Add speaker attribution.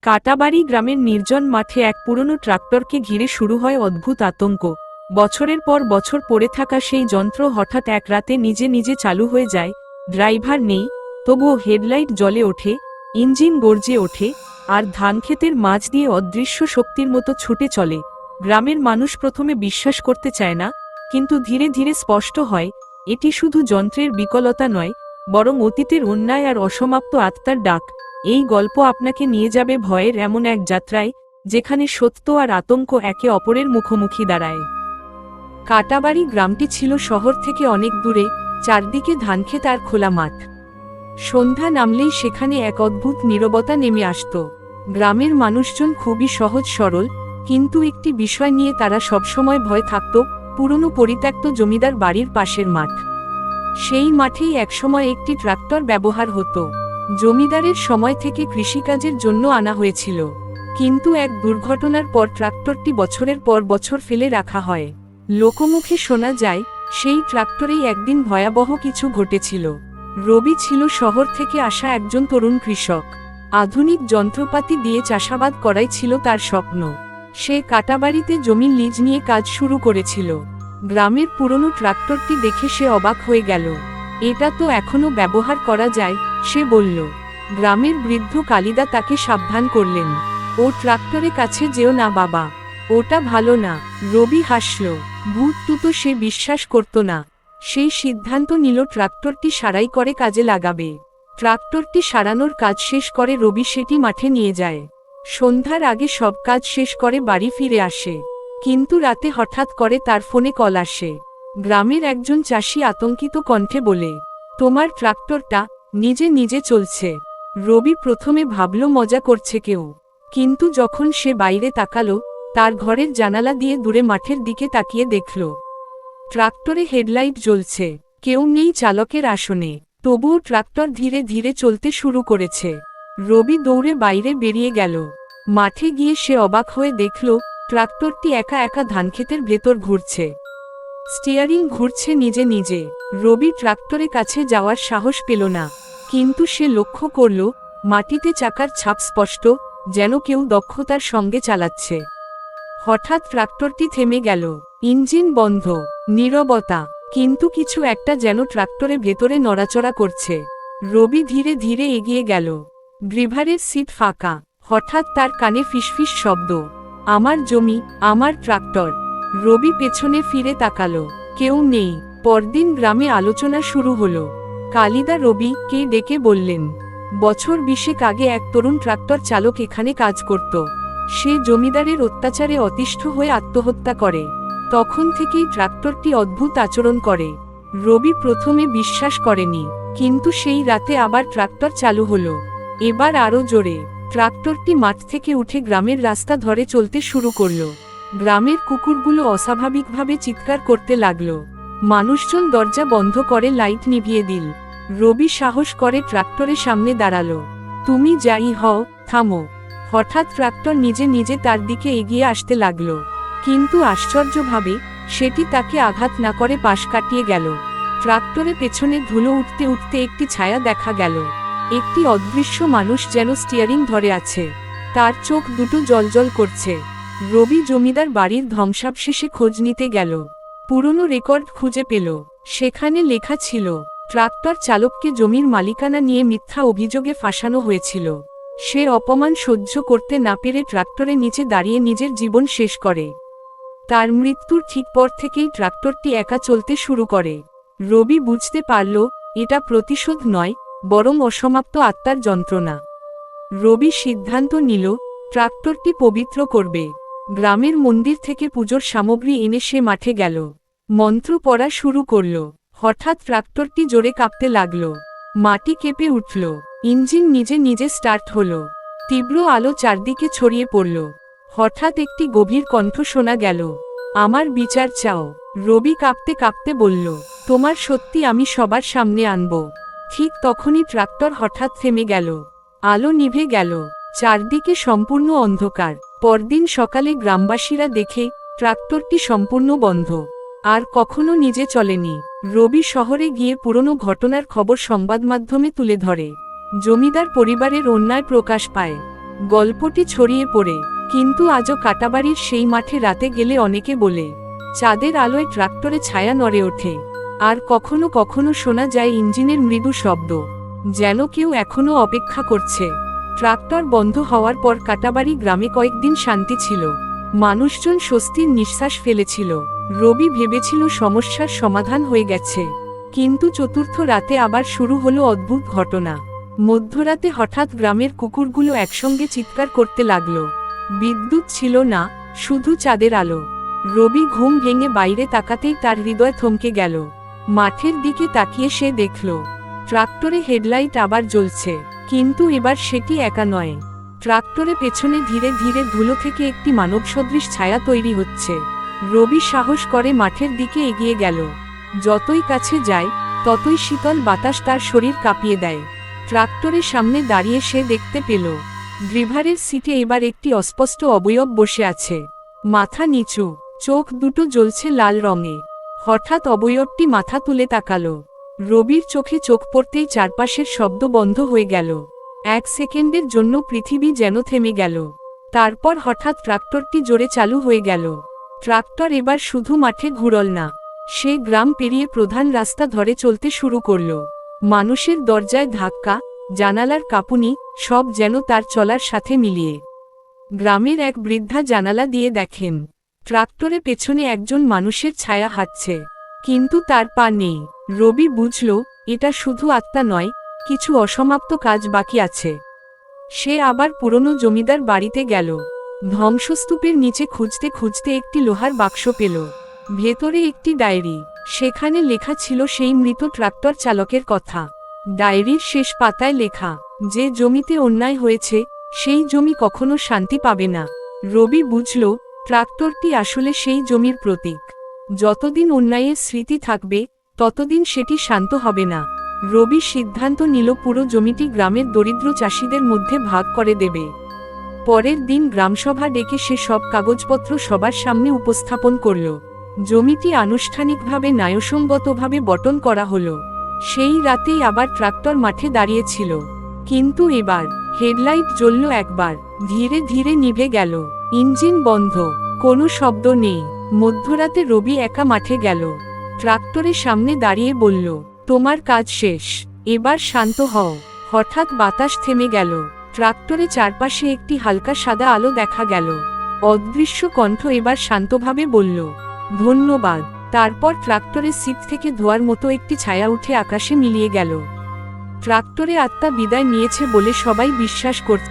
Speaker 1: কাটাবাড়ি গ্রামের নির্জন মাঠে এক পুরনো ট্রাক্টরকে ঘিরে শুরু হয় অদ্ভুত আতঙ্ক। বছরের পর বছর পড়ে থাকা সেই যন্ত্র হঠাৎ এক রাতে নিজে নিজে চালু হয়ে যায়। ড্রাইভার নেই, তবুও হেডলাইট জ্বলে ওঠে, ইঞ্জিন গর্জে ওঠে, আর ধানক্ষেতের মাঝ দিয়ে অদৃশ্য শক্তির মতো ছুটে চলে। গ্রামের মানুষ প্রথমে বিশ্বাস করতে চায় না, কিন্তু ধীরে ধীরে স্পষ্ট হয় এটি শুধু যন্ত্রের বিকলতা নয়, বরং অতীতের অন্যায় আর অসমাপ্ত আত্মার ডাক। এই গল্প আপনাকে নিয়ে যাবে ভয়ের এমন এক যাত্রায়, যেখানে সত্য আর আতঙ্ক একে অপরের মুখোমুখি দাঁড়ায়। কাটাবাড়ি গ্রামটি ছিল শহর থেকে অনেক দূরে, চারদিকে ধানক্ষেত আর খোলা মাঠ। সন্ধ্যা নামলেই সেখানে এক অদ্ভুত নীরবতা নেমে আসত। গ্রামের মানুষজন খুবই সহজ সরল, কিন্তু একটি বিষয় নিয়ে তারা সবসময় ভয় থাকত, পুরনো পরিত্যক্ত জমিদার বাড়ির পাশের মাঠ। সেই মাঠেই একসময় একটি ট্রাক্টর ব্যবহার হতো। জমিদারের সময় থেকে কৃষিকাজের জন্য আনা হয়েছিল, কিন্তু এক দুর্ঘটনার পর ট্রাক্টরটি বছরের পর বছর ফেলে রাখা হয়। লোকমুখে শোনা যায় সেই ট্রাক্টরেই একদিন ভয়াবহ কিছু ঘটেছিল। রবি ছিল শহর থেকে আসা একজন তরুণ কৃষক। আধুনিক যন্ত্রপাতি দিয়ে চাষাবাদ করাই ছিল তার স্বপ্ন। সে কাটাবাড়িতে জমি লিজ নিয়ে কাজ শুরু করেছিল। গ্রামের পুরনো ট্রাক্টরটি দেখে সে অবাক হয়ে গেল। এটা তো এখনো ব্যবহার করা যায়, সে বলল। গ্রামের বৃদ্ধ কালিদা তাকে সাবধান করলেন, ও ট্রাক্টরের কাছে যেও না বাবা, ওটা ভালো না। রবি হাসল। ভূতটু তো সে বিশ্বাস করত না। সেই সিদ্ধান্ত নিল ট্রাক্টরটি সারাই করে কাজে লাগাবে। ট্রাক্টরটি সারানোর কাজ শেষ করে রবি সেটি মাঠে নিয়ে যায়। সন্ধ্যার আগে সব কাজ শেষ করে বাড়ি ফিরে আসে, কিন্তু রাতে হঠাৎ করে তার ফোনে কল আসে। গ্রামের একজন চাষি আতঙ্কিত কণ্ঠে বলে, তোমার ট্রাক্টরটা নিজে নিজে চলছে। রবি প্রথমে ভাবল মজা করছে কেউ, কিন্তু যখন সে বাইরে তাকালো, তার ঘরের জানালা দিয়ে দূরে মাঠের দিকে তাকিয়ে দেখল ট্রাক্টরে হেডলাইট জ্বলছে, কেউ নেই চালকের আসনে, তবুও ট্রাক্টর ধীরে ধীরে চলতে শুরু করেছে। রবি দৌড়ে বাইরে বেরিয়ে গেল। মাঠে গিয়ে সে অবাক হয়ে দেখল ট্রাক্টরটি একা একা ধানক্ষেতের ভেতর ঘুরছে। স্টিয়ারিং ঘুরছে নিজে নিজে। রবি ট্রাক্টরের কাছে যাওয়ার সাহস পেল না, কিন্তু সে লক্ষ্য করল মাটিতে চাকার ছাপ স্পষ্ট, যেন কেউ দক্ষতার সঙ্গে চালাচ্ছে। হঠাৎ ট্রাক্টরটি থেমে গেল, ইঞ্জিন বন্ধ, নীরবতা, কিন্তু কিছু একটা যেন ট্রাক্টরের ভেতরে নড়াচড়া করছে। রবি ধীরে ধীরে এগিয়ে গেল। ড্রাইভারের সিট ফাঁকা। হঠাৎ তার কানে ফিসফিস শব্দ, আমার জমি, আমার ট্রাক্টর। রবি পেছনে ফিরে তাকালো, কেউ নেই। পরদিন গ্রামে আলোচনা শুরু হলো। কালিদা রবিকে ডেকে বললেন, বছর 20 আগে এক তরুণ ট্রাক্টর চালক এখানে কাজ করত। সে জমিদারের অত্যাচারে অতিষ্ঠ হয়ে আত্মহত্যা করে। তখন থেকেই ট্রাক্টরটি অদ্ভুত আচরণ করে। রবি প্রথমে বিশ্বাস করেনি, কিন্তু সেই রাতে আবার ট্রাক্টর চালু হলো, এবার আরও জোরে। ট্রাক্টরটি মাঠ থেকে উঠে গ্রামের রাস্তা ধরে চলতে শুরু করল। গ্রামের কুকুরগুলো অস্বাভাবিকভাবে চিৎকার করতে লাগলো। মানুষজন দরজা বন্ধ করে লাইট নিভিয়ে দিল। রবি সাহস করে ট্রাক্টরের সামনে দাঁড়ালো। তুমি যাই হও, থামো। হঠাৎ ট্রাক্টর নিজে নিজে তার দিকে এগিয়ে আসতে লাগলো, কিন্তু আশ্চর্যভাবে সেটি তাকে আঘাত না করে পাশ কাটিয়ে গেল। ট্রাক্টরের পেছনে ধুলো উঠতে উঠতে একটি ছায়া দেখা গেল। একটি অদৃশ্য মানুষ যেন স্টিয়ারিং ধরে আছে, তার চোখ দুটো জ্বলজ্বল করছে। রবি জমিদার বাড়ির ধ্বংসাবশেষে খোঁজ নিতে গেল। পুরনো রেকর্ড খুঁজে পেল। সেখানে লেখা ছিল ট্রাক্টর চালককে জমির মালিকানা নিয়ে মিথ্যা অভিযোগে ফাঁসানো হয়েছিল। সে অপমান সহ্য করতে না পেরে ট্রাক্টরের নিচে দাঁড়িয়ে নিজের জীবন শেষ করে। তার মৃত্যুর ঠিক পর থেকেই ট্রাক্টরটি একা চলতে শুরু করে। রবি বুঝতে পারল এটা প্রতিশোধ নয়, বরং অসমাপ্ত আত্মার যন্ত্রণা। রবি সিদ্ধান্ত নিল ট্রাক্টরটি পবিত্র করবে। গ্রামের মন্দির থেকে পুজোর সামগ্রী এনে সে মাঠে গেল। মন্ত্র পড়া শুরু করল। হঠাৎ ট্রাক্টরটি জোরে কাঁপতে লাগল, মাটি কেঁপে উঠল, ইঞ্জিন নিজে নিজে স্টার্ট হল। তীব্র আলো চারদিকে ছড়িয়ে পড়ল। হঠাৎ একটি গভীর কণ্ঠ শোনা গেল, আমার বিচার চাও। রবি কাঁপতে কাঁপতে বলল, তোমার সত্যি আমি সবার সামনে আনব। ঠিক তখনই ট্রাক্টর হঠাৎ থেমে গেল। আলো নিভে গেল, চারদিকে সম্পূর্ণ অন্ধকার। পরদিন সকালে গ্রামবাসীরা দেখে ট্রাক্টরটি সম্পূর্ণ বন্ধ, আর কখনো নিজে চলেনি। রবি শহরে গিয়ে পুরনো ঘটনার খবর সংবাদমাধ্যমে তুলে ধরে। জমিদার পরিবারের অন্যায় প্রকাশ পায়। গল্পটি ছড়িয়ে পড়ে, কিন্তু আজও কাটাবাড়ির সেই মাঠে রাতে গেলে অনেকে বলে চাঁদের আলোয় ট্রাক্টরে ছায়া নড়ে ওঠে। আর কখনো কখনো শোনা যায় ইঞ্জিনের মৃদু শব্দ, যেন কেউ এখনো অপেক্ষা করছে। ট্রাক্টর বন্ধ হওয়ার পর কাটাবাড়ি গ্রামে কয়েকদিন শান্তি ছিল। মানুষজন স্বস্তির নিঃশ্বাস ফেলেছিল। রবি ভেবেছিল সমস্যার সমাধান হয়ে গেছে, কিন্তু চতুর্থ রাতে আবার শুরু হলো অদ্ভুত ঘটনা। মধ্যরাতে হঠাৎ গ্রামের কুকুরগুলো একসঙ্গে চিৎকার করতে লাগলো। বিদ্যুৎ ছিল না, শুধু চাঁদের আলো। রবি ঘুম ভেঙে বাইরে তাকাতেই তার হৃদয় থমকে গেল। মাঠের দিকে তাকিয়ে সে দেখল ট্রাক্টরে হেডলাইট আবার জ্বলছে, কিন্তু এবার সেটি একা নয়। ট্রাক্টরে পেছনে ধীরে ধীরে ধুলো থেকে একটি মানবসদৃশ ছায়া তৈরি হচ্ছে। রবি সাহস করে মাঠের দিকে এগিয়ে গেল। যতই কাছে যায়, ততই শীতল বাতাস তার শরীর কাঁপিয়ে দেয়। ট্রাক্টরের সামনে দাঁড়িয়ে সে দেখতে পেল ড্রাইভারের সিটে এবার একটি অস্পষ্ট অবয়ব বসে আছে। মাথা নিচু, চোখ দুটো জ্বলছে লাল রঙে। হঠাৎ অবয়বটি মাথা তুলে তাকালো। রবির চোখে চোখ পড়তেই চারপাশের শব্দ বন্ধ হয়ে গেল। এক সেকেন্ডের জন্য পৃথিবী যেন থেমে গেল। তারপর হঠাৎ ট্রাক্টরটি জোরে চালু হয়ে গেল। ট্রাক্টর এবার শুধু মাঠে ঘুরল না, সে গ্রাম পেরিয়ে প্রধান রাস্তা ধরে চলতে শুরু করল। মানুষের দরজায় ধাক্কা, জানালার কাঁপুনি, সব যেন তার চলার সাথে মিলিয়ে। গ্রামের এক বৃদ্ধা জানালা দিয়ে দেখেন ট্রাক্টরে পেছনে একজন মানুষের ছায়া হাঁটছে, কিন্তু তার পা নেই। রবি বুঝল এটা শুধু আত্মা নয়, কিছু অসমাপ্ত কাজ বাকি আছে। সে আবার পুরনো জমিদার বাড়িতে গেল। ধ্বংসস্তূপের নিচে খুঁজতে খুঁজতে একটি লোহার বাক্স পেল। ভেতরে একটি ডায়েরি, সেখানে লেখা ছিল সেই মৃত ট্রাক্টর চালকের কথা। ডায়েরির শেষ পাতায় লেখা, যে জমিতে অন্যায় হয়েছে সেই জমি কখনো শান্তি পাবে না। রবি বুঝল ট্রাক্টরটি আসলে সেই জমির প্রতীক। যতদিন অন্যায়ের স্মৃতি থাকবে, ততদিন সেটি শান্ত হবে না। রবি সিদ্ধান্ত নিল পুরো জমিটি গ্রামের দরিদ্র চাষিদের মধ্যে ভাগ করে দেবে। পরের দিন গ্রামসভা ডেকে সে সব কাগজপত্র সবার সামনে উপস্থাপন করল। জমিটি আনুষ্ঠানিকভাবে ন্যায়সঙ্গতভাবে বণ্টন করা হলো। সেই রাতেই আবার ট্রাক্টর মাঠে দাঁড়িয়েছিল, কিন্তু এবার হেডলাইট জ্বলল একবার, ধীরে ধীরে নিভে গেল। ইঞ্জিন বন্ধ, কোনো শব্দ নেই। মধ্যরাতে রবি একা মাঠে গেল। ট্রাক্টরের সামনে দাঁড়িয়ে বলল, তোমার কাজ শেষ, এবার শান্ত হও। হঠাৎ বাতাস থেমে গেল। ট্রাক্টরে চারপাশে একটি হালকা সাদা আলো দেখা গেল। অদৃশ্য কণ্ঠ এবার শান্তভাবে বলল, ধন্যবাদ। তারপর ট্রাক্টরের সিট থেকে ধোয়ার মতো একটি ছায়া উঠে আকাশে মিলিয়ে গেল। ট্রাক্টরে আত্মা বিদায় নিয়েছে বলে সবাই বিশ্বাস করছে।